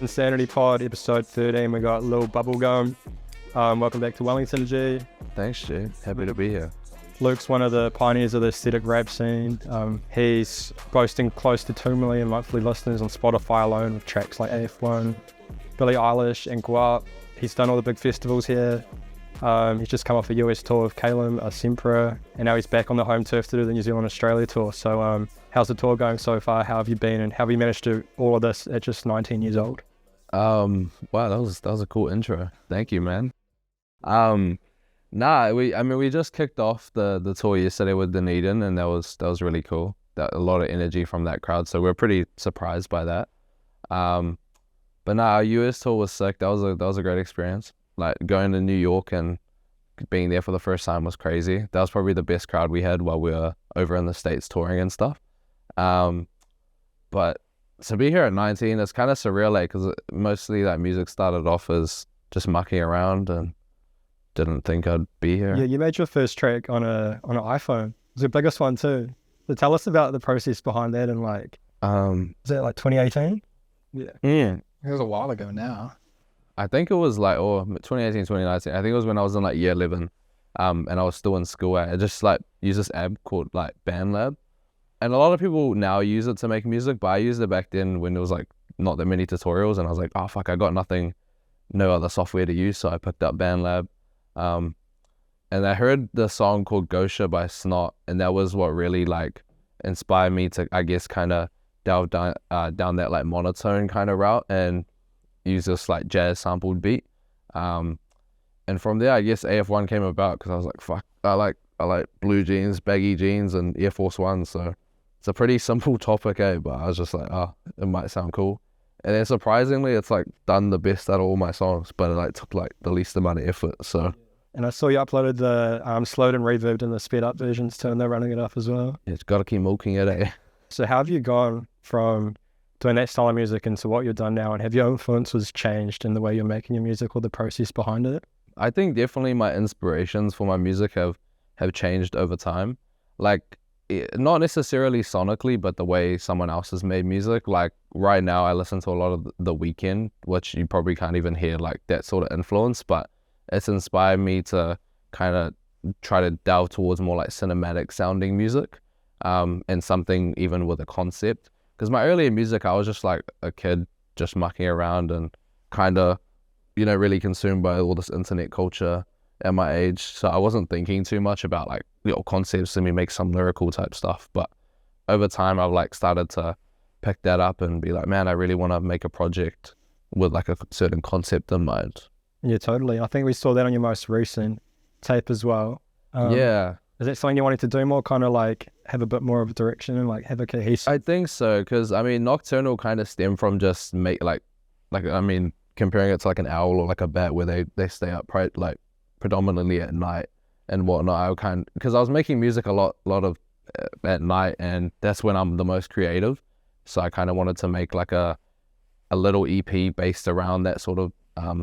Insanity Pod, episode 13. We got Lil Bubblegum. Welcome back to Wellington, G. Thanks, Jay. Happy to be here. Luke's one of the pioneers of the aesthetic rap scene. He's boasting close to 2 million monthly listeners on Spotify alone with tracks like AF1, Billie Eilish, and Guap. He's done all the big festivals here. He's just come off a US tour with Calum, Sempra, and now he's back on the home turf to do the New Zealand-Australia tour. So how's the tour going so far? How have you been, and how have you managed to do all of this at just 19 years old? Wow, that was a cool intro. Thank you, man. We just kicked off the tour yesterday with Dunedin, and that was really cool. That a lot of energy from that crowd, so we're pretty surprised by that. Our US tour was sick. That was a great experience. Like going to New York and being there for the first time was crazy. That was probably the best crowd we had while we were over in the States touring and stuff. But to be here at 19, it's kind of surreal, like, because mostly that music started off as just mucking around and didn't think I'd be here. Yeah, you made your first track on an iPhone. It was the biggest one too. So tell us about the process behind that, and is that like 2018? Yeah. It was a while ago now. I think it was like 2018, 2019. I think it was when I was in like year 11, and I was still in school. I just like used this app called like BandLab. And a lot of people now use it to make music, but I used it back then when there was like not that many tutorials, and I was like, oh fuck, I got no other software to use, so I picked up BandLab. And I heard the song called Gosha by Snot, and that was what really like inspired me to, I guess, kind of delve down that like monotone kind of route and use this like jazz sampled beat. And from there, I guess AF1 came about because I was like, fuck, I like blue jeans, baggy jeans, and Air Force Ones, so it's a pretty simple topic, but I was just like, it might sound cool. And then surprisingly, it's like done the best out of all my songs, but it like took like the least amount of effort. So. And I saw you uploaded the slowed and reverbed and the sped up versions too, and they're running it up as well. Yeah, it's got to keep milking it, So how have you gone from doing that style of music into what you've done now, and have your influences changed in the way you're making your music or the process behind it? I think definitely my inspirations for my music have changed over time. Like, not necessarily sonically, but the way someone else has made music. Like right now I listen to a lot of The Weeknd, which you probably can't even hear like that sort of influence, but it's inspired me to kind of try to delve towards more like cinematic sounding music, and something even with a concept. Because my earlier music, I was just like a kid just mucking around and kind of, really consumed by all this internet culture at my age. So I wasn't thinking too much about like little concepts and me make some lyrical type stuff. But over time, I've like started to pick that up and be like, man, I really want to make a project with like a certain concept in mind. Yeah, totally. I think we saw that on your most recent tape as well. Yeah. Is that something you wanted to do more, kind of like have a bit more of a direction and like have a cohesive? I think so, because I mean, Nocturnal kind of stemmed from just comparing it to like an owl or like a bat where they stay up predominantly at night and whatnot. Because I was making music a lot of at night, and that's when I'm the most creative. So I kind of wanted to make like a little EP based around that sort of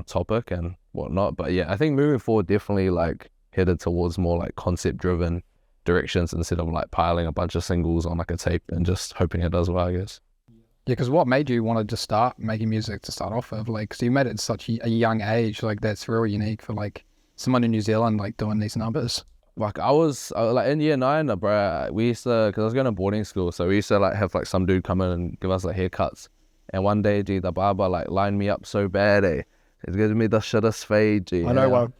topic and whatnot. But yeah, I think moving forward, definitely like headed towards more like concept driven directions instead of like piling a bunch of singles on like a tape and just hoping it does well, I guess. Yeah, because what made you want to just start making music to start off with? Like, so you made it at such a young age. Like, that's really unique for like someone in New Zealand, like doing these numbers. Like I was like in year 9, bro, we used to, because I was going to boarding school, so we used to like have like some dude come in and give us like haircuts. And one day, G, the barber like lined me up so bad, He's giving me the shittest fade, G. I know one.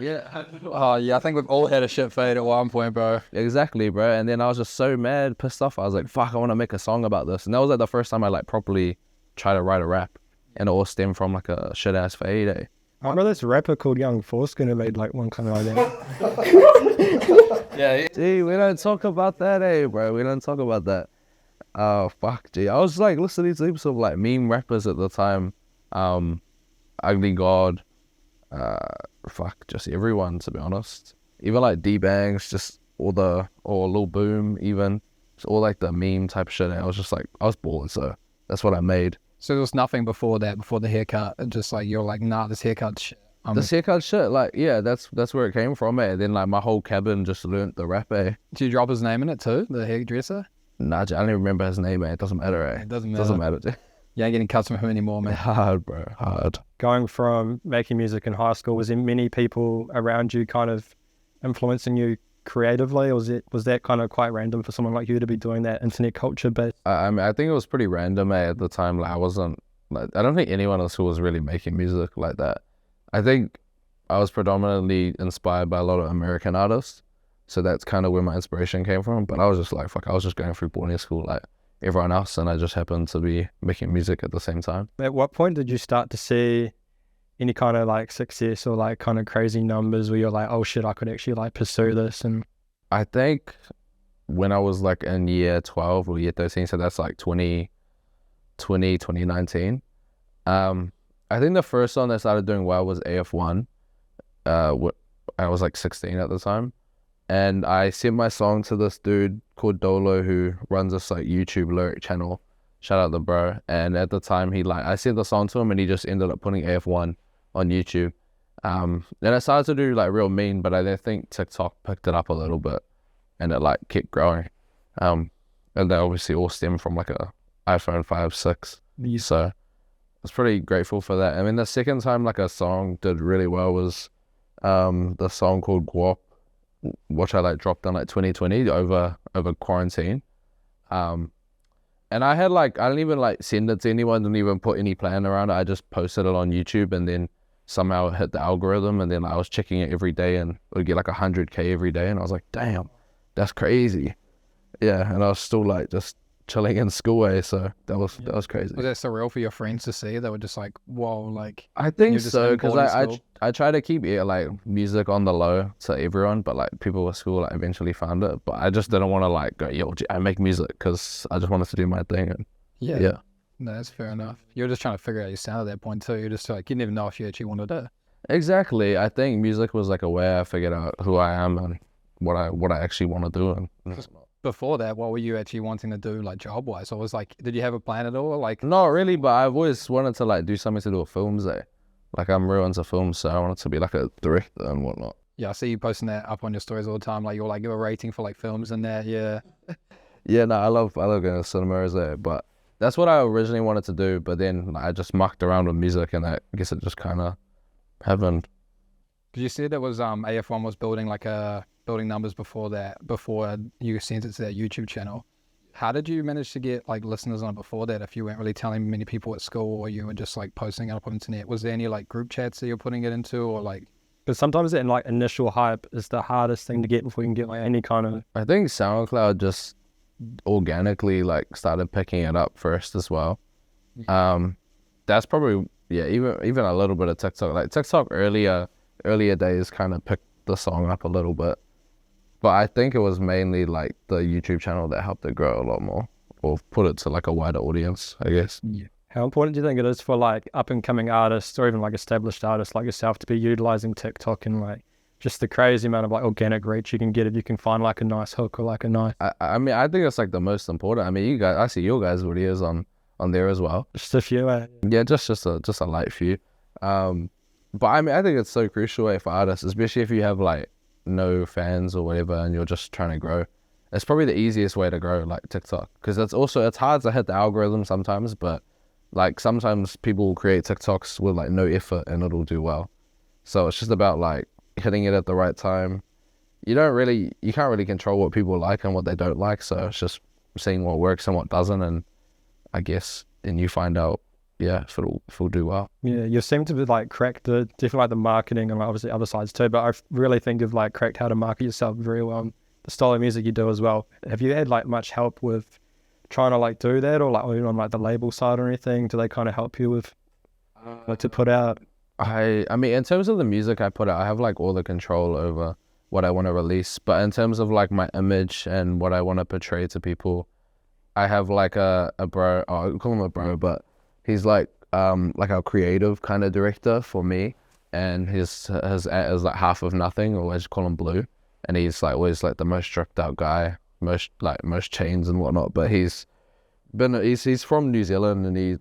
Yeah. Oh yeah, I think we've all had a shit fade at one point, bro. Exactly, bro. And then I was just so mad, pissed off. I was like, fuck, I want to make a song about this. And that was like the first time I like properly tried to write a rap. And it all stemmed from like a shit ass fade, I remember this rapper called Young Foreskin who made like one kind of like that. Yeah. Gee, we don't talk about that, bro. We don't talk about that. Oh, fuck, G. I was like listening to heaps of like meme rappers at the time. Ugly God. Just everyone, to be honest. Even like D-Bangs, just or Lil Boom, even. Just all like the meme type of shit. I was just like, I was bored, so that's what I made. So there was nothing before that, before the haircut, and just like you're like, nah, this haircut shit. This haircut shit, like, yeah, that's where it came from, And then like my whole cabin just learnt the rap, Did you drop his name in it too, the hairdresser? Nah, I don't even remember his name, It doesn't matter, It doesn't matter. Doesn't matter. You ain't getting cuts from him anymore, man. Hard, bro. Hard. Going from making music in high school, was there many people around you kind of influencing you creatively, or was that kind of quite random for someone like you to be doing that internet culture based? I mean, I think it was pretty random at the time. Like, I wasn't, like, I don't think anyone else was really making music like that. I think I was predominantly inspired by a lot of American artists. So that's kind of where my inspiration came from. But I was just like, fuck, I was just going through boarding school like everyone else. And I just happened to be making music at the same time. At what point did you start to see any kind of like success or like kind of crazy numbers where you're like, oh shit, I could actually like pursue this? And I think when I was like in year 12 or year 13, so that's like 2019. I think the first song that started doing well was AF1. I was like 16 at the time. And I sent my song to this dude called Dolo who runs this like YouTube lyric channel. Shout out the bro. And at the time I sent the song to him and he just ended up putting AF1 on YouTube. And I started to do like real mean, but I think TikTok picked it up a little bit and it like kept growing. And they obviously all stem from like a iPhone 5, 6. So I was pretty grateful for that. I mean, the second time like a song did really well was the song called Guap, which I like dropped in like 2020 over quarantine. And I had like, I didn't even like send it to anyone, didn't even put any plan around it. I just posted it on YouTube and then somehow it hit the algorithm and then I was checking it every day and it would get like 100K every day. And I was like, damn, that's crazy. Yeah. And I was still like just chilling in school, so that was crazy. Was that surreal for your friends to see? They were just like, whoa, like. I think you're just so, in because boarding school? I try to keep it like music on the low to everyone, but like people at school like eventually found it. But I just didn't want to like go, yo, I make music, because I just wanted to do my thing. And Yeah. No, that's fair enough. You're just trying to figure out your sound at that point too. You're just like, you didn't even know if you actually wanted to. exactly. I think music was like a way I figured out who I am and what I actually want to do. And Before that, what were you actually wanting to do, like job wise? Or was like, did you have a plan at all? Like, not really, but I've always wanted to like do something to do with films. Like I'm real into films, so I wanted to be like a director and whatnot. yeah, I see you posting that up on your stories all the time. Like, you're a rating for like films and that. Yeah. Yeah, no, I love going to cinema as that, but that's what I originally wanted to do. But then like, I just mucked around with music, and I guess it just kind of happened. Because you said that was AF1 was building numbers before you sent it to that YouTube channel. How did you manage to get like listeners on it before that if you weren't really telling many people at school, or you were just like posting it up on the internet? Was there any like group chats that you're putting it into, or like? Because sometimes that like initial hype is the hardest thing to get before you can get like any kind of. I think SoundCloud just organically like started picking it up first as well. That's probably even a little bit of TikTok. Like TikTok earlier days kind of picked the song up a little bit. But I think it was mainly like the YouTube channel that helped it grow a lot more, or put it to like a wider audience, I guess. Yeah. How important do you think it is for like up and coming artists or even like established artists like yourself to be utilizing TikTok and like just the crazy amount of like organic reach you can get if you can find like a nice hook or like a nice. I mean, I think it's like the most important. I mean, I see your guys' videos on there as well. Just a few. Yeah, just a light few. But I mean, I think it's so crucial for artists, especially if you have like no fans or whatever and you're just trying to grow. It's probably the easiest way to grow, like TikTok, because it's hard to hit the algorithm sometimes, but like sometimes people create TikToks with like no effort and it'll do well. So it's just about like hitting it at the right time. You can't really control what people like and what they don't like, so it's just seeing what works and what doesn't, and I guess then you find out if it'll do well. Yeah, you seem to be like cracked definitely like the marketing and like obviously other sides too, but I really think you've like cracked how to market yourself very well. The style of music you do as well. Have you had like much help with trying to like do that, or like even on like the label side or anything? Do they kind of help you with like to put out? I mean, in terms of the music I put out, I have like all the control over what I want to release. But in terms of like my image and what I want to portray to people, I have like a bro. I call him a bro, but he's like our creative kind of director for me, and his at is like half of nothing, or I just call him Blue, and he's like always like the most stripped out guy, most chains and whatnot. But he's from New Zealand and he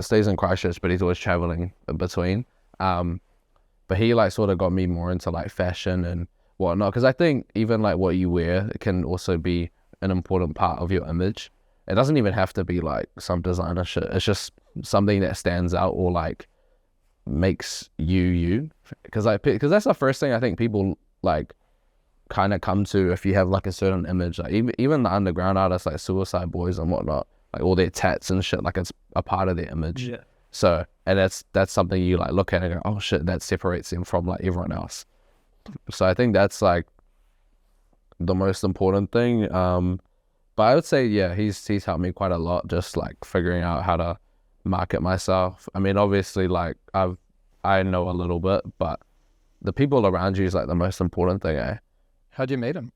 stays in Christchurch, but he's always traveling in between. But he like sort of got me more into like fashion and whatnot, because I think even like what you wear can also be an important part of your image. It doesn't even have to be like some designer shit. It's just something that stands out or like makes you, because that's the first thing I think people like kind of come to if you have like a certain image. Like even the underground artists like Suicide Boys and whatnot, like all their tats and shit, like it's a part of their image. Yeah. So, and that's something you like look at and go, oh shit, that separates them from like everyone else. So I think that's like the most important thing. But I would say, yeah, he's helped me quite a lot, just like figuring out how to market myself. I mean, obviously, like I know a little bit, but the people around you is like the most important thing, eh? How'd you meet him?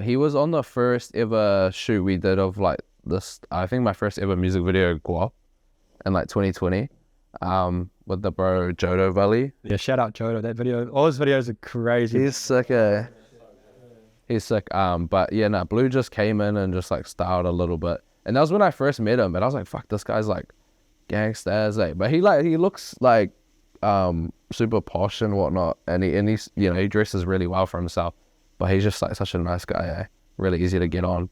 He was on the first ever shoot we did of like this, I think my first ever music video, Guap, in like 2020, with the bro Jodo Valley. Yeah, shout out Jodo. That video, all his videos are crazy. He's sick, eh? He's sick. But yeah, no, Blue just came in and just like styled a little bit. And that was when I first met him, and I was like, fuck, this guy's like gangsters, eh? But he looks like super posh and whatnot, and he's, you know, he dresses really well for himself, but he's just like such a nice guy, eh? Really easy to get on.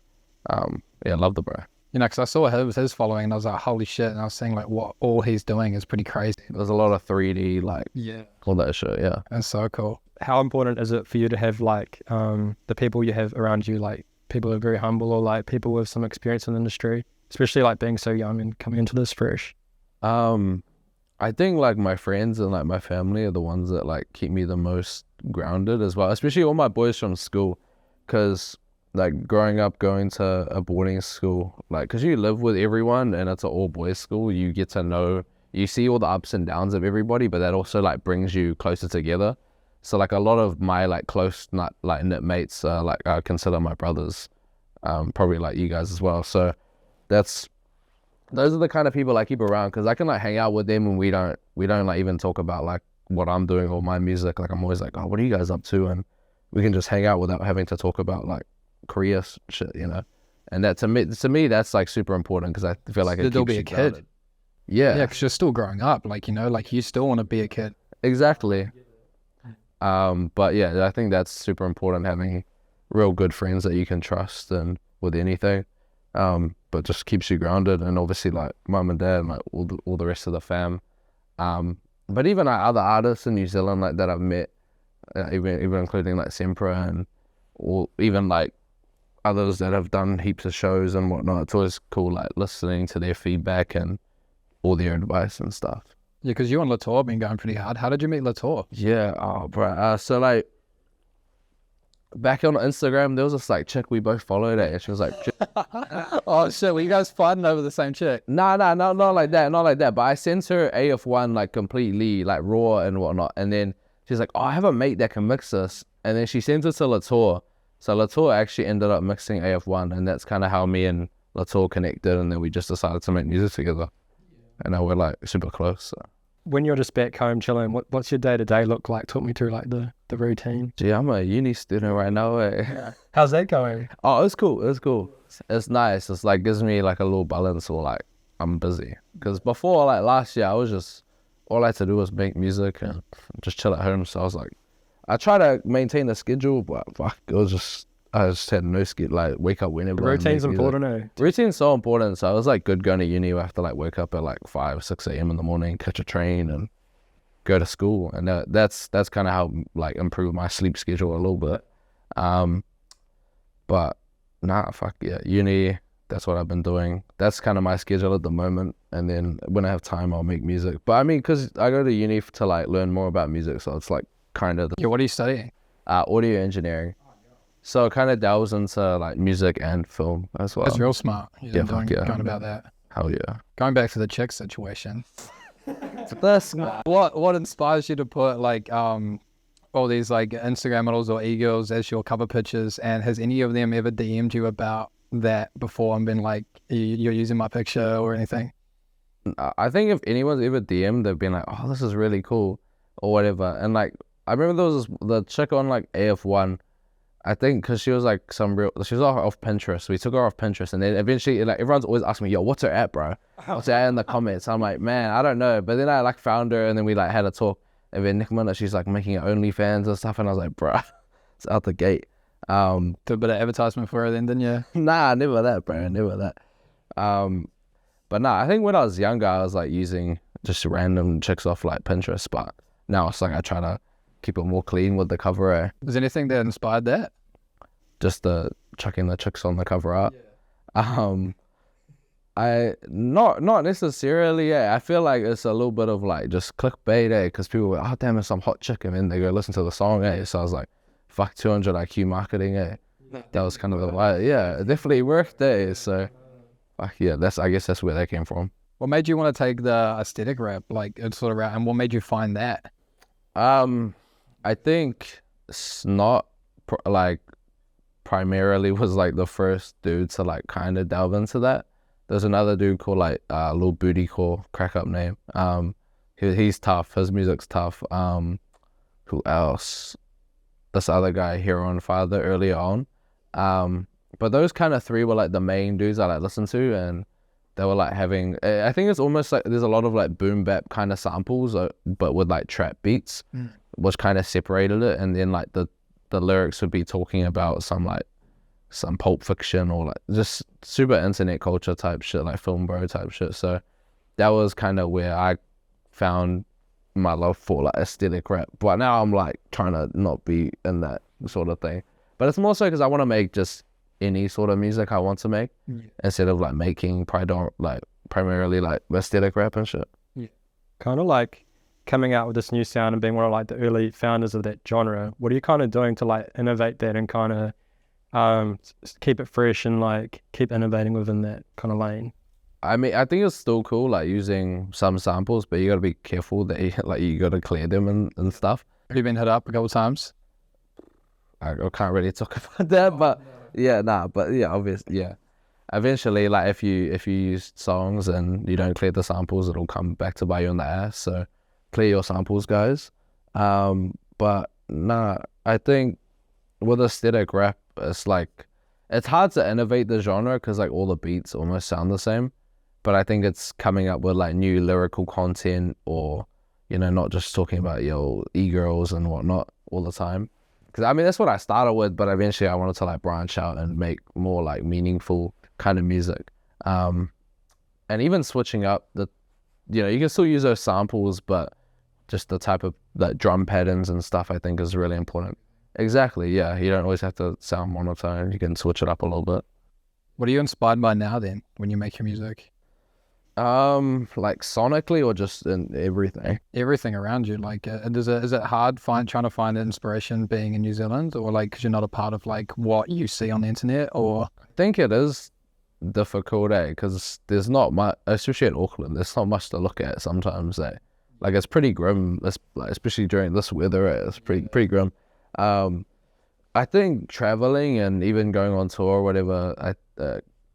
Yeah, love the bro. You know, because I saw his following, and I was like, holy shit! And I was saying like, what all he's doing is pretty crazy. There's a lot of 3D, like, Yeah, all that shit, yeah. that's so cool. How important is it for you to have like the people you have around you, like people who are very humble or like people with some experience in the industry, especially like being so young and coming into this fresh? I think like my friends and like my family are the ones that like keep me the most grounded as well, especially all my boys from school, because like growing up going to a boarding school, like because you live with everyone and it's an all boys school, you get to know, you see all the ups and downs of everybody, but that also like brings you closer together. So like a lot of my like close knit mates like I consider my brothers, probably like you guys as well. So those are the kind of people I keep around, because I can like hang out with them and we don't like even talk about like what I'm doing or my music. Like I'm always like, oh, what are you guys up to? And we can just hang out without having to talk about like career shit, you know. And that to me that's like super important, because I feel like it Still keeps be you a kid. grounded. Yeah, Yeah, because you're still growing up. Like, you know, like you still want to be a kid. exactly. But yeah, I think that's super important, having real good friends that you can trust and with anything. But just keeps you grounded, and obviously like mum and dad and like all the rest of the fam. But even like other artists in New Zealand like that I've met, even including like Sempra and or even like others that have done heaps of shows and whatnot. It's always cool like listening to their feedback and all their advice and stuff. Yeah, because you and Latour have been going pretty hard. How did you meet Latour? Yeah, oh bro. So like back on Instagram, there was this like chick we both followed, and she was like, Oh shit, were you guys fighting over the same chick? nah, not like that. But I sent her AF1 like completely like raw and whatnot, and then she's like, oh, I have a mate that can mix this, and then she sent it to Latour. So Latour actually ended up mixing AF1, and that's kind of how me and Latour connected, and then we just decided to make music together, and now we're like super close. So. When you're just back home chilling, what's your day-to-day look like? Talk me through like the routine. Gee, I'm a uni student right now. Eh? How's that going? Oh, it's cool. It's nice. It's like gives me like a little balance, or like I'm busy. Because before, like last year, I was just all I had to do was make music and just chill at home. So I was like, I try to maintain a schedule, but fuck, I just had no schedule. Like wake up whenever. The routine's important, eh? Routine's so important. So I was like good going to uni. I have to like wake up at like 5 or 6 a.m. in the morning, catch a train, and go to school. And that's kind of how like improve my sleep schedule a little bit. But nah, fuck yeah, uni. That's what I've been doing. That's kind of my schedule at the moment. And then when I have time, I'll make music. But I mean, because I go to uni to like learn more about music, so it's like kind of Yeah, what are you studying? audio engineering. So it kind of delves into like music and film as well. That's real smart. Yeah, fuck yeah. Going about that. Hell yeah. Going back to the chick situation. That's What inspires you to put like all these like Instagram models or e-girls as your cover pictures, and has any of them ever DM'd you about that before and been like, you're using my picture or anything? I think if anyone's ever DM'd, they've been like, oh, this is really cool or whatever. And like, I remember there was the chick on like AF1, I think, because she was like she was off Pinterest. We took her off Pinterest, and then eventually like everyone's always asking me, yo, what's her at, bro? What's her at in the comments? I'm like, man, I don't know. But then I like found her, and then we like had a talk, and then next minute she's like making OnlyFans and stuff, and I was like, bro, it's out the gate. Did a bit of advertisement for her then, didn't you? Nah, never that, bro, never that. But nah, I think when I was younger, I was like using just random chicks off like Pinterest. But now it's like I try to keep it more clean with the cover art. Was anything that inspired that? Just the chucking the chicks on the cover art. I not necessarily. Yeah, I feel like it's a little bit of like just clickbait, because people were, oh damn, it's some hot chick, and then they go listen to the song, So I was like, fuck 200 IQ marketing, That was kind of the vibe. Yeah, it definitely worked, So yeah, I guess that's where that came from. What made you want to take the aesthetic rap, like sort of route, and what made you find that? I think it's not like primarily was like the first dude to like kind of delve into that. There's another dude called like Lil Booty Core, crack up name. He's tough. His music's tough. Who else? This other guy, Hero on Father, earlier on. But those kind of three were like the main dudes I like listened to, and they were like having. I think it's almost like there's a lot of like boom bap kind of samples, but with like trap beats, which kind of separated it. And then like the lyrics would be talking about some Pulp Fiction or like just super internet culture type shit, like Film Bro type shit. So that was kind of where I found my love for like aesthetic rap. But now I'm like trying to not be in that sort of thing. But it's more so because I want to make just any sort of music I want to make instead of like making primarily like aesthetic rap and shit. Yeah. Kind of like coming out with this new sound and being one of like the early founders of that genre. What are you kind of doing to like innovate that and kind of keep it fresh and like keep innovating within that kind of lane? I mean, I think it's still cool like using some samples, but you got to be careful that you got to clear them and stuff. Have you been hit up a couple times? I can't really talk about that, but obviously, yeah. Eventually, like if you use songs and you don't clear the samples, it'll come back to bite you on the ass. So clear your samples, guys. But nah, I think with aesthetic rap, it's hard to innovate the genre because like all the beats almost sound the same. But I think it's coming up with like new lyrical content, or not just talking about e-girls and whatnot all the time. Because I mean that's what I started with, but eventually I wanted to like branch out and make more like meaningful kind of music. And even switching up you can still use those samples, but just the type of like drum patterns and stuff I think is really important. Exactly, yeah. You don't always have to sound monotone. You can switch it up a little bit. What are you inspired by now then when you make your music? Like sonically or just in everything? Everything around you. Like, is it hard trying to find inspiration being in New Zealand, or like because you're not a part of like what you see on the internet? Or I think it is difficult, because there's not much, especially in Auckland. There's not much to look at sometimes. Like it's pretty grim, especially during this weather. It's pretty grim. I think traveling and even going on tour or whatever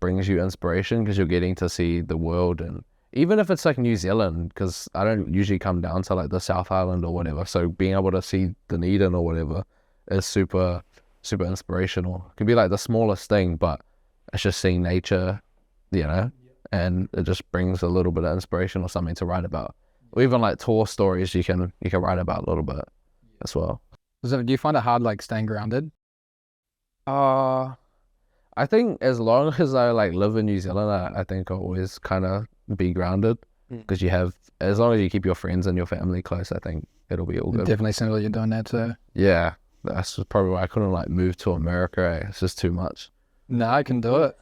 brings you inspiration because you're getting to see the world, and even if it's like New Zealand, because I don't usually come down to like the South Island or whatever, so being able to see Dunedin or whatever is super inspirational. It can be like the smallest thing, but it's just seeing nature, and it just brings a little bit of inspiration or something to write about. Or even like tour stories you can write about a little bit as well. Do you find it hard like staying grounded? I think as long as I like live in New Zealand, I think I'll always kind of be grounded, because as long as you keep your friends and your family close, I think it'll be all good. It definitely seems like you're doing that too. Yeah, that's probably why I couldn't like move to America. It's just too much. No, I can do it.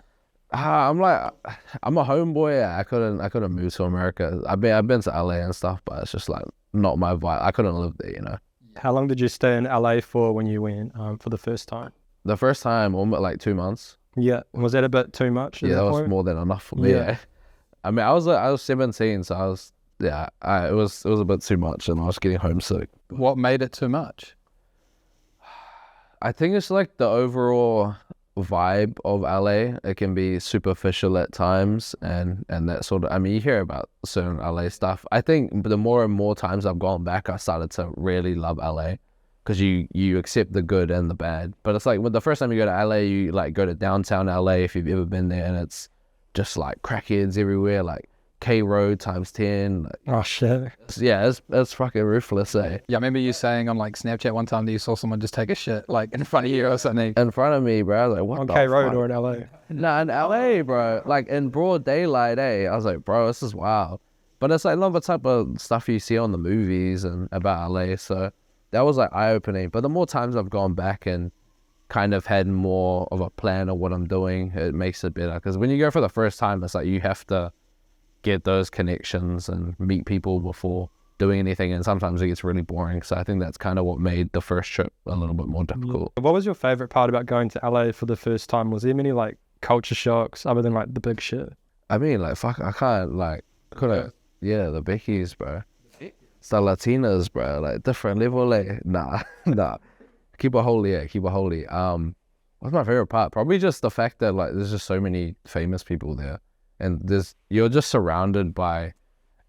I'm a homeboy. I couldn't move to America. I've been to LA and stuff, but it's just like not my vibe. I couldn't live there, How long did you stay in LA for when you went for the first time? The first time, almost like 2 months. Yeah, was that a bit too much? Yeah, that was more than enough for me. Yeah. I mean, I was 17, so it was a bit too much, and I was getting homesick. What made it too much? I think it's like the overall vibe of LA. It can be superficial at times, and that sort of. I mean, you hear about certain LA stuff. I think the more and more times I've gone back, I started to really love LA. Because you accept the good and the bad. But it's like when the first time you go to LA, you like go to downtown LA if you've ever been there, and it's just like crackheads everywhere, like K Road times 10. Like, Oh shit. yeah, it's fucking ruthless, eh? Yeah, I remember you saying on like Snapchat one time that you saw someone just take a shit like in front of you or something. In front of me, bro. I was like, what On the K Road fuck? or in LA? Nah, in LA, bro. Like in broad daylight, eh? I was like, bro, this is wild. But it's like not the type of stuff you see on the movies and about LA. So that was like eye opening. But the more times I've gone back and kind of had more of a plan of what I'm doing, it makes it better. Because when you go for the first time, it's like you have to get those connections and meet people before doing anything. And sometimes it gets really boring. So I think that's kind of what made the first trip a little bit more difficult. What was your favorite part about going to LA for the first time? Was there many like culture shocks other than like the big shit? I mean, like, fuck, I can't, like, couldn't, yeah, the Beckies, bro. It's the Latinas, bro, like, different level, like, nah. Keep it holy, yeah, keep it holy. What's my favorite part? Probably just the fact that, like, there's just so many famous people there. And you're just surrounded by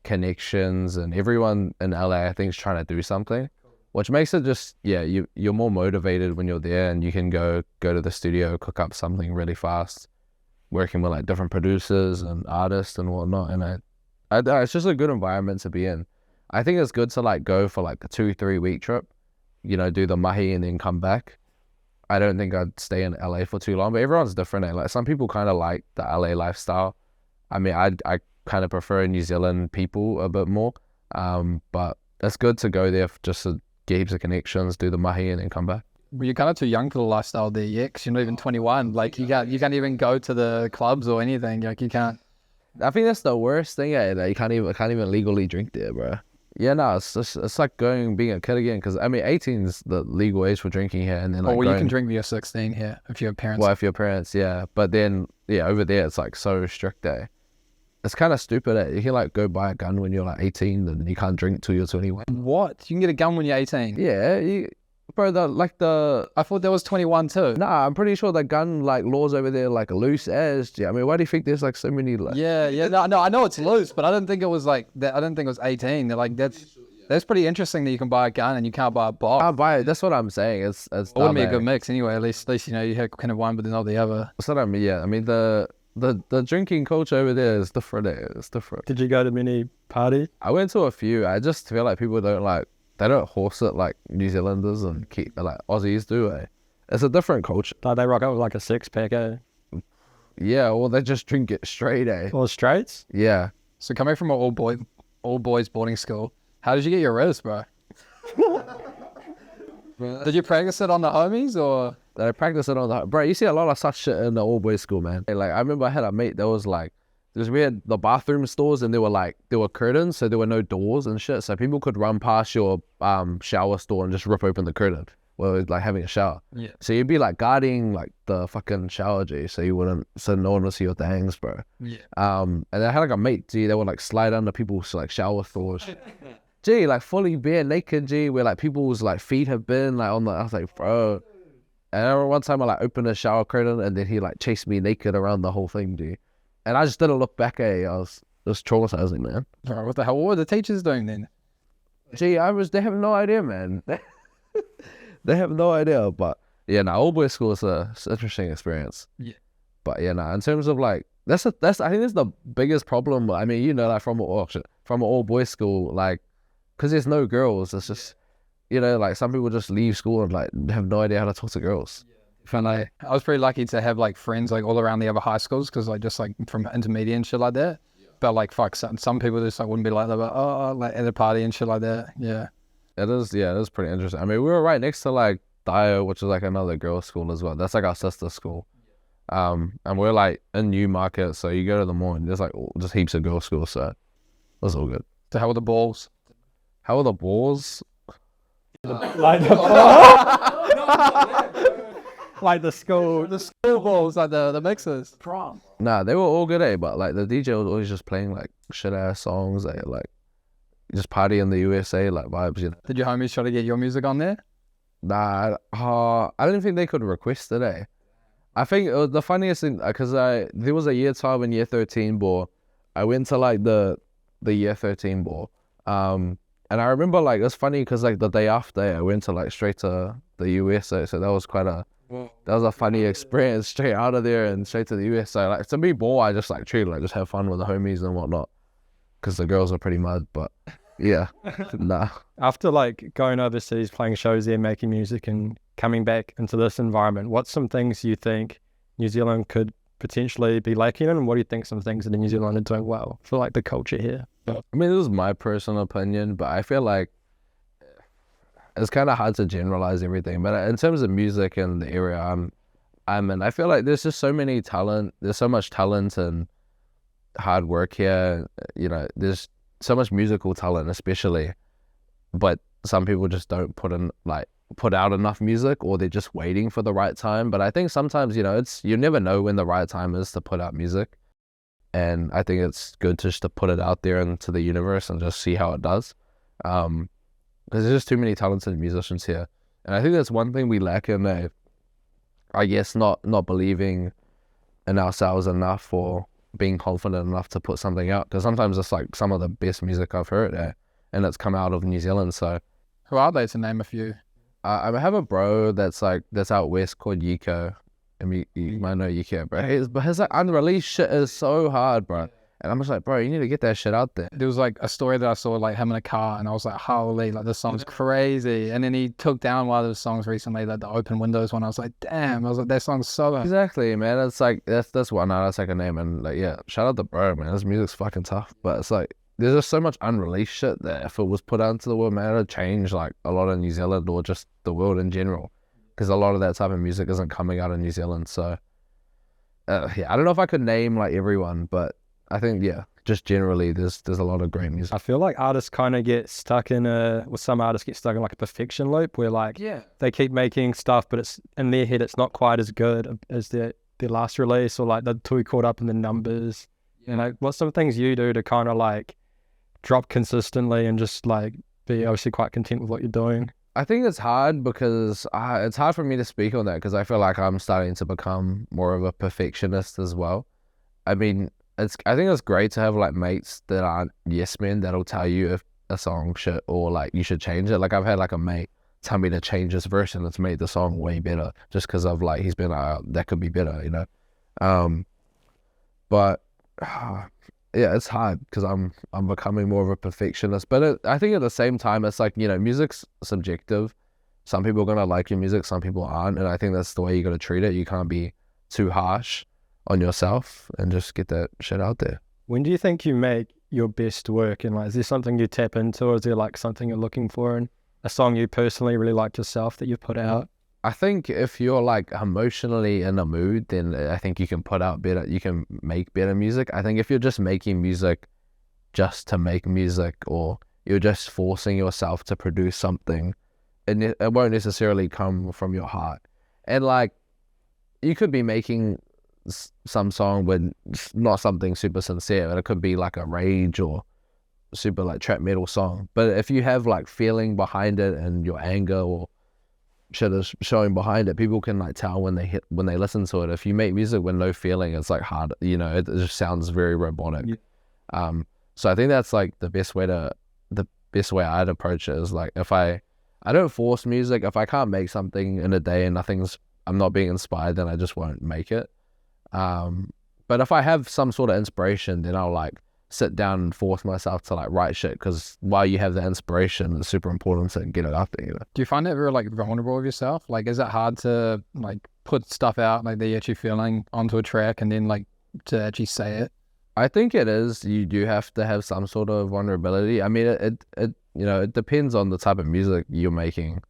connections, and everyone in LA, I think, is trying to do something, which makes it just, yeah, you're more motivated when you're there, and you can go to the studio, cook up something really fast, working with like different producers and artists and whatnot. And I it's just a good environment to be in. I think it's good to like go for like a 2-3 week trip, you know, do the mahi and then come back. I don't think I'd stay in LA for too long, but everyone's different. Eh? Like some people kind of like the LA lifestyle. I mean, I kind of prefer New Zealand people a bit more. But it's good to go there just to get heaps of connections, do the mahi and then come back. Well, you're kind of too young for the lifestyle there, yeah, 'cause you're not even 21. Like you can't even go to the clubs or anything. Like you can't. I think that's the worst thing, that you can't even legally drink there, bro. Yeah, no, it's like being a kid again, because I mean, 18 is the legal age for drinking here, and then like Or you can drink when you're 16 here if you have parents. well, if your parents, yeah, but then yeah, over there it's like so strict, It's kind of stupid. You can like go buy a gun when you're like 18, and you can't drink till you're 21. What? You can get a gun when you're 18? Yeah, bro, I thought there was 21 too. nah, I'm pretty sure the gun like laws over there like loose as. Yeah, I mean, why do you think there's like so many like? Yeah. No, I know it's loose, but I didn't think it was like that. I didn't think it was 18. They're like that's pretty interesting that you can buy a gun and you can't buy a box. I'll buy it. That's what I'm saying. It's It wouldn't be a dumb, good mix anyway. At least you know you have kind of one, but not the other. That's what I mean. Yeah, I mean the drinking culture over there is different. It's different. Did you go to many parties? I went to a few. I just feel like people they don't horse it like New Zealanders and like Aussies do. It's a different culture. Like they rock up with like a 6-pack, eh? Yeah, or they just drink it straight, Or straights? Yeah. So coming from an all boys boarding school, how did you get your wrist, bro? Did you practice it on the homies or? I practice it on the bro. You see a lot of such shit in the old boys school, man. Like I remember I had a mate that was like, we had the bathroom stores and there were curtains, so there were no doors and shit. So people could run past your shower store and just rip open the curtain while it was like having a shower. Yeah. So you'd be like guarding like the fucking shower, G, so no one would see your things, bro. Yeah. And I had like a mate, G, that would like slide under people's like shower stores. G, like fully bare naked, G, where like people's like feet have been like on the. I was like, bro. And I remember one time I like opened a shower curtain and then he like chased me naked around the whole thing, G. And I just didn't look back at it. It was traumatizing, man. Bro, what the hell? What were the teachers doing then? Gee, they have no idea, man. They have no idea. But yeah, old boys school is it's an interesting experience. Yeah. But yeah, in terms of like, I think that's the biggest problem. I mean, you know, like from an all boys school, like, because there's no girls, it's just, you know, like some people just leave school and like have no idea how to talk to girls. I was pretty lucky to have like friends like all around the other high schools because like just like from intermediate and shit like that. Yeah. But like fuck, some people just like wouldn't be like that. But like at a party and shit like that. Yeah. It is pretty interesting. I mean, we were right next to like Dio, which is like another girls' school as well. That's like our sister school. And we're like in Newmarket, so you go to the mall and there's like just heaps of girls' schools. So that's all good. So how were the balls? How are the balls? Like the school balls, like the mixers. Prom. Nah, they were all good, but like the DJ was always just playing like shit ass songs, like just party in the USA, like vibes, you know. Did your homies try to get your music on there? Nah, I didn't think they could request it, I think it was the funniest thing, because there was a year 12 and year 13 ball. I went to like the year 13 ball. And I remember like, it's funny because like the day after I went to like straight to the USA. So that was that was a funny experience straight out of there and straight to the USA. Like to me, ball, I just like treat like just have fun with the homies and whatnot. because the girls are pretty mud. But yeah, nah. After like going overseas, playing shows there, making music, and coming back into this environment, what's some things you think New Zealand could potentially be lacking in, and what do you think some things that New Zealand are doing well for like the culture here? I mean, this is my personal opinion, but I feel like it's kind of hard to generalize everything. But in terms of music and the area I'm in, I feel like there's just so many talent. There's so much talent and hard work here. You know, there's so much musical talent, especially, but some people just don't put out enough music, or they're just waiting for the right time. But I think sometimes, you know, you never know when the right time is to put out music. And I think it's good just to put it out there into the universe and just see how it does. Because there's just too many talented musicians here. And I think that's one thing we lack in I guess not believing in ourselves enough, or being confident enough to put something out. Because sometimes it's like some of the best music I've heard, and it's come out of New Zealand. So Who are they, to name a few? I have a bro that's out west called Yiko. I mean, you might know Yiko, bro. But his like unreleased shit is so hard, bro. And I'm just like, bro, you need to get that shit out there. There was like a story that I saw, like him in a car, and I was like, holy, like this song's crazy. And then he took down one of those songs recently, like the Open Windows one. I was like, damn, I was like, that song's so hard. Exactly, man. It's like that's one artist I can name, and like, yeah, shout out to bro, man. His music's fucking tough, but it's like there's just so much unreleased shit that if it was put out into the world, man, it'd change like a lot of New Zealand, or just the world in general, because a lot of that type of music isn't coming out of New Zealand. So yeah, I don't know if I could name like everyone, but I think, yeah, just generally there's a lot of great music. I feel like artists kind of get stuck in some artists get stuck in like a perfection loop where like they keep making stuff, but it's in their head it's not quite as good as their last release, or like they're too caught up in the numbers. You know, what's some things you do to kind of like drop consistently and just like be obviously quite content with what you're doing? I think it's hard because it's hard for me to speak on that, because I feel like I'm starting to become more of a perfectionist as well. I mean, I think it's great to have like mates that aren't yes men that'll tell you if a song should, or like you should change it. Like I've had like a mate tell me to change this verse, and it's made the song way better just because of like he's been that could be better, you know. But yeah, it's hard because I'm becoming more of a perfectionist. But I think at the same time, it's like, you know, music's subjective. Some people are gonna like your music, some people aren't, and I think that's the way you gotta treat it. You can't be too harsh on yourself, and just get that shit out there. When do you think you make your best work, and like is there something you tap into, or is there like something you're looking for in a song you personally really like yourself that you put out? I think if you're like emotionally in a mood, then I think you can put out better, you can make better music. I think if you're just making music just to make music, or you're just forcing yourself to produce something, and it won't necessarily come from your heart. And like, you could be making some song with not something super sincere, and it could be like a rage or super like trap metal song, but if you have like feeling behind it, and your anger or shit is showing behind it, people can like tell when they listen to it. If you make music with no feeling, it's like hard, you know, it just sounds very robotic. So I think that's like the best way I'd approach it is like, if I don't force music. If I can't make something in a day and I'm not being inspired, then I just won't make it. But if I have some sort of inspiration, then I'll like sit down and force myself to like write shit, because while you have the inspiration, it's super important to get it out there, you know? Do you find it very like vulnerable with yourself? Like, is it hard to like put stuff out like that you're actually feeling onto a track, and then like to actually say it? I think it is. You do have to have some sort of vulnerability. I mean, it you know, it depends on the type of music you're making.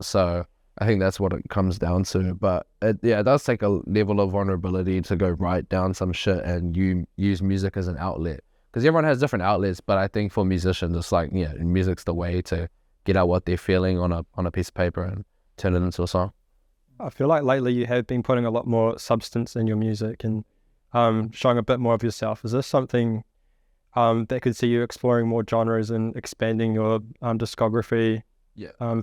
So I think that's what it comes down to. But it does take a level of vulnerability to go write down some shit, and you use music as an outlet. Because everyone has different outlets, but I think for musicians, it's like, yeah, music's the way to get out what they're feeling on a piece of paper and turn it into a song. I feel like lately you have been putting a lot more substance in your music and showing a bit more of yourself. Is this something that could see you exploring more genres and expanding your discography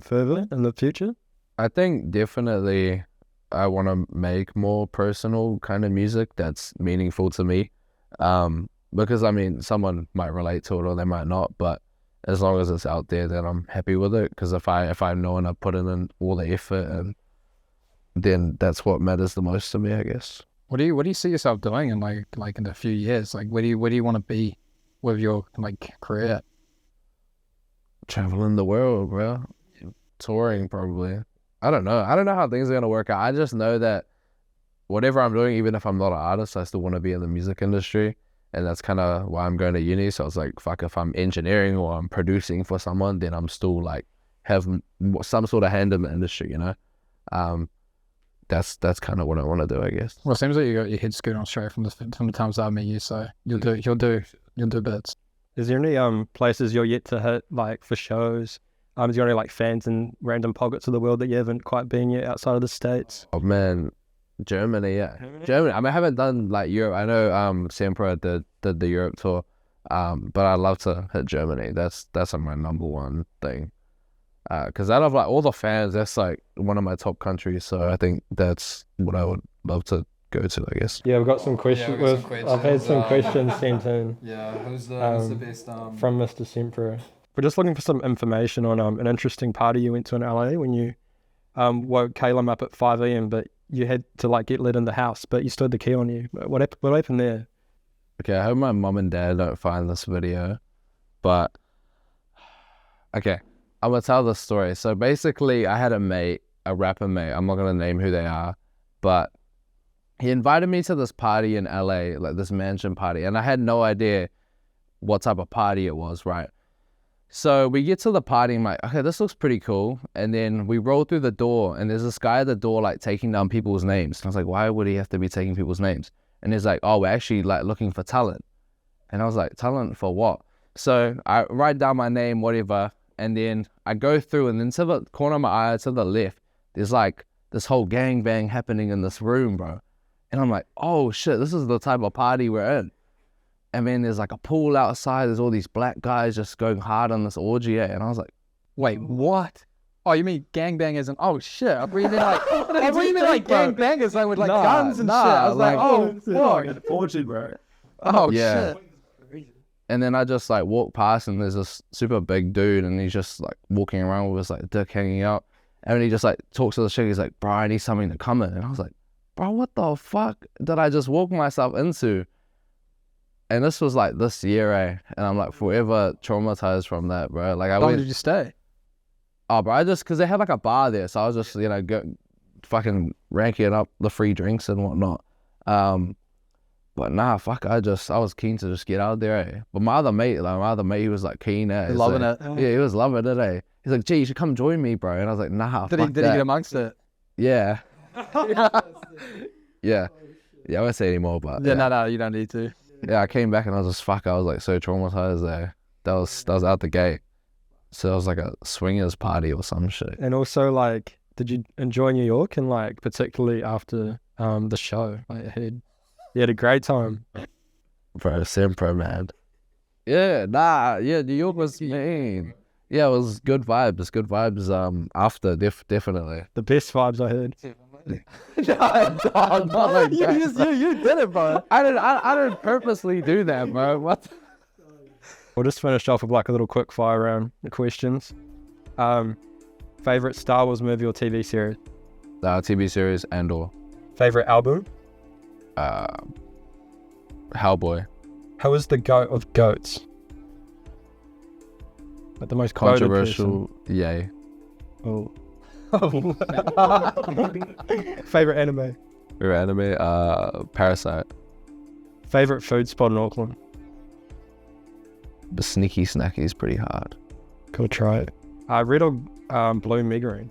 further in the future? I think definitely I want to make more personal kind of music that's meaningful to me. Because I mean, someone might relate to it or they might not, but as long as it's out there, then I'm happy with it. Because if I know and I put in all the effort, and then that's what matters the most to me, I guess. What do you see yourself doing in like in a few years? Like, where do you want to be? with your like career? Traveling the world, bro. Touring, probably. I don't know. I don't know how things are gonna work out. I just know that whatever I'm doing, even if I'm not an artist, I still want to be in the music industry, and that's kind of why I'm going to uni. So it's like, fuck, if I'm engineering or I'm producing for someone, then I'm still like have some sort of hand in the industry, you know. That's kind of what I want to do, I guess. Well, it seems like you got your head screwed on straight from the times I met you. So you'll do bits. Is there any places you're yet to hit, like for shows? Is there any like fans in random pockets of the world that you haven't quite been yet outside of the States? Oh man, Germany, yeah. Germany. I mean, I haven't done like Europe. I know Sempra did the Europe tour, but I'd love to hit Germany. That's like my number one thing. Because out of like all the fans, that's like one of my top countries. So I think that's what I would love to go to, I guess. Yeah, we've got some questions. I've had some questions sent in. Yeah, who's the best? From Mr. Sempra. We're just looking for some information on an interesting party you went to in LA when you woke Calum up at 5 a.m. but you had to like get let in the house, but you still had the key on you. What happened there? Okay, I hope my mom and dad don't find this video, but okay, I'm gonna tell this story. So basically, I had a rapper mate. I'm not gonna name who they are, but he invited me to this party in LA, like this mansion party, and I had no idea what type of party it was, right? So we get to the party, I'm like, okay, this looks pretty cool. And then we roll through the door, and there's this guy at the door, like, taking down people's names. And I was like, why would he have to be taking people's names? And he's like, oh, we're actually, like, looking for talent. And I was like, talent for what? So I write down my name, whatever, and then I go through, and then to the corner of my eye, to the left, there's, like, this whole gangbang happening in this room, bro. And I'm like, oh, shit, this is the type of party we're in. And then there's like a pool outside. There's all these black guys just going hard on this orgy. And I was like, wait, what? Oh, you mean gangbang as in, oh shit. I thought you meant like gangbangers like with like guns and shit. I was like, oh, fuck. Orgy, bro. Oh, yeah. shit. And then I just like walk past, and there's this super big dude, and he's just like walking around with his like dick hanging out. And then he just like talks to the chick. He's like, bro, I need something to come in. And I was like, bro, what the fuck did I just walk myself into? And this was like this year, and I'm like forever traumatized from that, bro. Like How long did you stay? Oh, bro, because they had like a bar there, so I was just, you know, fucking ranking up the free drinks and whatnot. But nah, fuck, I was keen to just get out there, But my other mate, he was like keen, Loving it. Yeah, he was loving it, He's like, gee, you should come join me, bro. And I was like, nah, Did he get amongst it? Yeah. Yeah. Yeah, I won't say anymore, but Yeah, no, you don't need to. Yeah, I came back and I was just I was like so traumatized there. That was out the gate. So it was like a swingers party or some shit. And also, like, did you enjoy New York, and like particularly after the show? Like, you had a great time. Bro, Sempra, man. Yeah, New York was mean. Yeah, it was good vibes. Good vibes. After definitely The best vibes I heard. Not like that. You did it, bro. I didn't purposely do that, bro. What? We'll just finish off with like a little quick fire round of questions. Favorite Star Wars movie or TV series? TV series and/or Favorite album? Hellboy. Who is the goat of goats? Like the most quoted Controversial. Yay. person. Favorite anime? Favorite anime. Parasite. Favorite food spot in Auckland? The Sneaky Snacky is pretty hard. Go try it. Red or blue Megarine?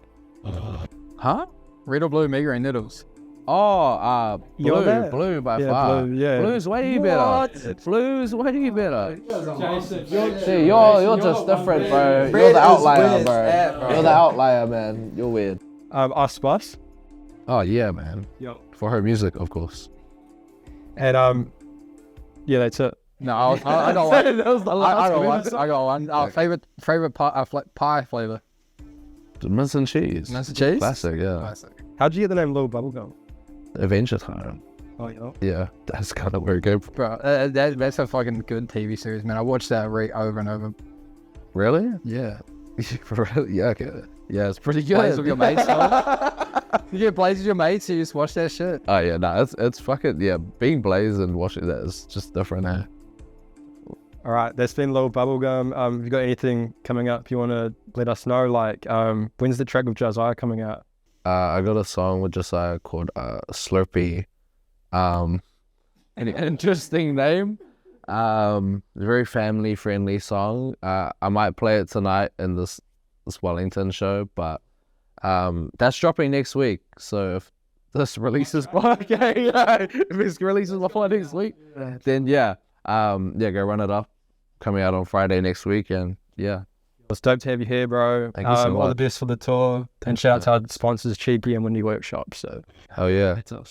Huh? Red or blue Megarine noodles? Oh, You're there? blue by Yeah, far. blue, yeah. Blue's way better. Blue's way better. Jason, See, you're just different, bro. You're the outlier, bro. You're the outlier, man. You're weird. Ice Spice. Oh yeah, man. Yep. For her music, of course. And yeah, that's it. No, I got one. That was the last I got one. Favorite pie flavor? Mince and cheese. Mince and cheese? Classic, yeah. Classic. How'd you get the name Little Bubblegum? Adventure Time. Oh, yeah. Yeah, that's kind of where it came from. Bro, that's a fucking good TV series, man. I watched that over and over. Really? Yeah. Really? Yeah, okay. Yeah, it's pretty good. Plays with your mates. You get plays with your mates, you just watch that shit. Oh yeah, no, it's fucking, yeah, being Blaze and watching that is just different, All right, that's been Lil Bubblegum. Have you got anything coming up you want to let us know? Like, when's the track with Josiah coming out? I got a song with Josiah called Slurpee. An interesting name. Very family friendly song. I might play it tonight in this Wellington show, but that's dropping next week. So if this releases if this releases before next week, then go run it up. Coming out on Friday next week, and yeah. It's dope to have you here, bro. Thank you so All the much. best for the tour. And shout out to our sponsors, Cheeky and Windy Workshop. So Hell yeah.